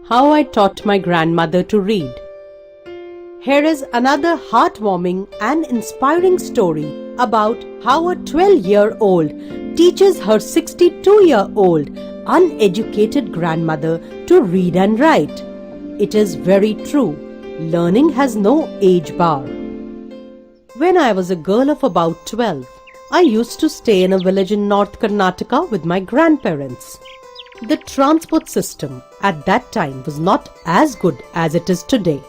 How I taught my grandmother to read. Here is another heartwarming and inspiring story about how a 12-year-old teaches her 62-year-old uneducated grandmother to read and write. It is very true. Learning has no age bar. When I was a girl of about 12, I used to stay in a village in North Karnataka with my grandparents. The transport system at that time was not as good as it is today.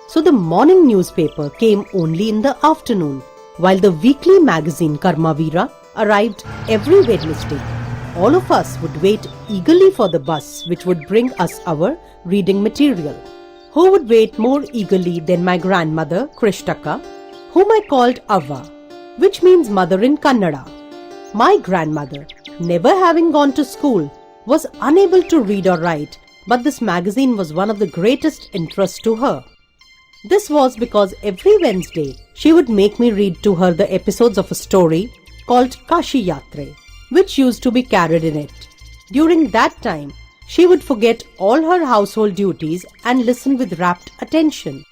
So the morning newspaper came only in the afternoon, while the weekly magazine Karmavira arrived every Wednesday. All of us would wait eagerly for the bus which would bring us our reading material. Who would wait more eagerly than my grandmother Krishtaka, whom I called Avva, which means mother in Kannada. My grandmother, never having gone to school, was unable to read or write, but this magazine was one of the greatest interest to her. This was because every Wednesday she would make me read to her the episodes of a story called Kashi Yatre, which used to be carried in it. During that time, she would forget all her household duties and listen with rapt attention.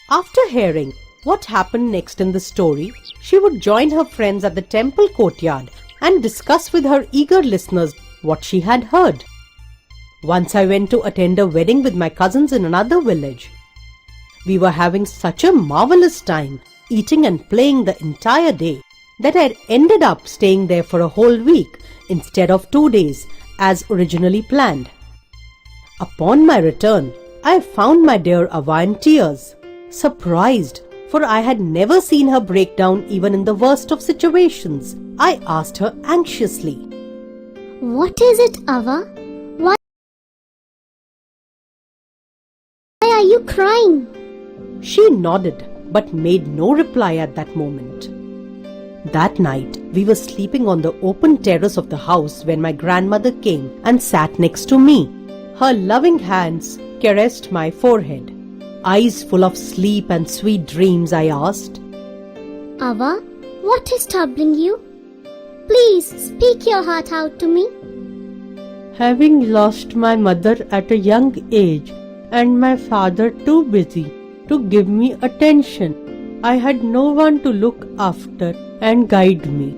After hearing what happened next in the story, she would join her friends at the temple courtyard and discuss with her eager listeners what she had heard. Once I went to attend a wedding with my cousins in another village. We were having such a marvelous time, eating and playing the entire day, that I had ended up staying there for a whole week instead of 2 days as originally planned. Upon my return, I found my dear Avva in tears, surprised, for I had never seen her break down even in the worst of situations. I asked her anxiously, "What is it, Avva? Why are you crying?" She nodded but made no reply at that moment. That night, we were sleeping on the open terrace of the house when my grandmother came and sat next to me. Her loving hands caressed my forehead. Eyes full of sleep and sweet dreams, I asked, "Avva, what is troubling you? Please speak your heart out to me." Having lost my mother at a young age and my father too busy to give me attention, I had no one to look after and guide me.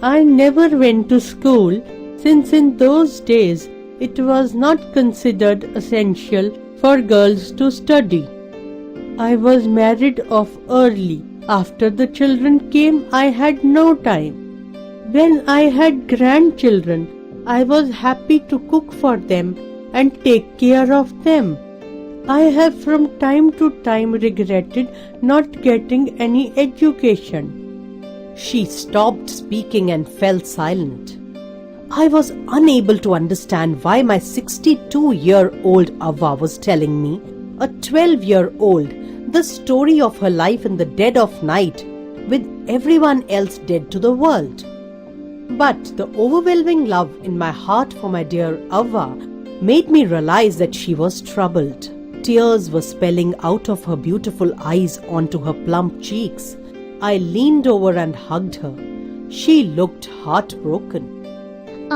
I never went to school since in those days it was not considered essential for girls to study. I was married off early. After the children came, I had no time. When I had grandchildren, I was happy to cook for them and take care of them. I have from time to time regretted not getting any education. She stopped speaking and fell silent. I was unable to understand why my 62-year-old Avva was telling me, a 12-year-old, the story of her life in the dead of night, with everyone else dead to the world. But the overwhelming love in my heart for my dear Avva made me realize that she was troubled. Tears were spelling out of her beautiful eyes onto her plump cheeks. I leaned over and hugged her. She looked heartbroken.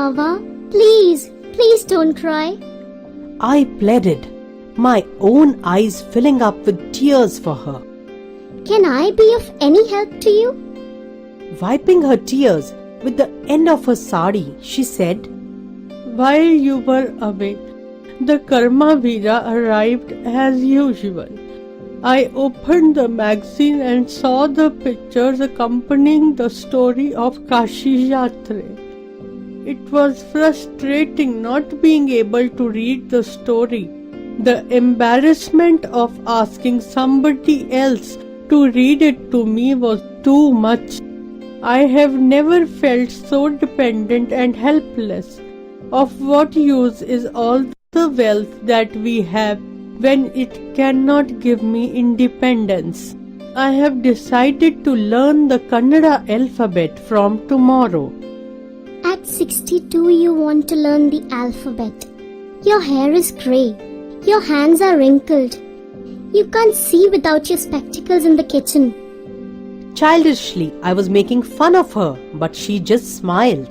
"Avva, please don't cry." I pleaded, my own eyes filling up with tears for her. "Can I be of any help to you?" Wiping her tears with the end of her sari, she said, While you were away, the Karmavira arrived as usual. I opened the magazine and saw the pictures accompanying the story of Kashi Yatre. It was frustrating not being able to read the story. The embarrassment of asking somebody else to read it to me was too much. I have never felt so dependent and helpless. Of what use is all the wealth that we have when it cannot give me independence? I have decided to learn the Kannada alphabet from tomorrow. At 62, you want to learn the alphabet. Your hair is grey. Your hands are wrinkled. You can't see without your spectacles in the kitchen. Childishly, I was making fun of her, but she just smiled.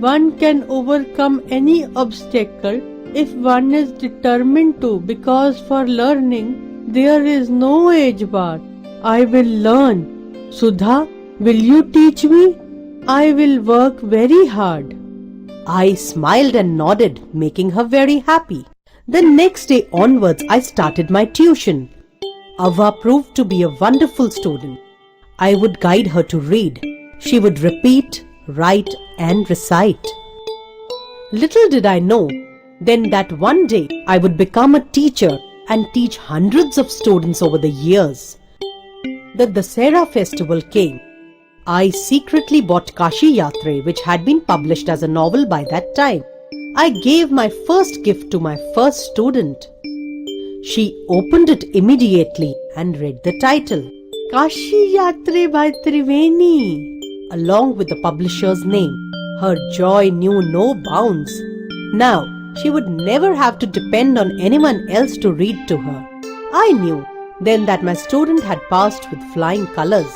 One can overcome any obstacle if one is determined to, because for learning there is no age bar. I will learn. Sudha, will you teach me? I will work very hard. I smiled and nodded, making her very happy. The next day onwards, I started my tuition. Ava proved to be a wonderful student. I would guide her to read. She would repeat, write, and recite. Little did I know then that one day I would become a teacher and teach hundreds of students over the years. The Dussehra festival came. I secretly bought Kashi Yatre, which had been published as a novel by that time. I gave my first gift to my first student. She opened it immediately and read the title, Kashi Yatre by Triveni, along with the publisher's name. Her joy knew no bounds. Now, she would never have to depend on anyone else to read to her. I knew then that my student had passed with flying colors.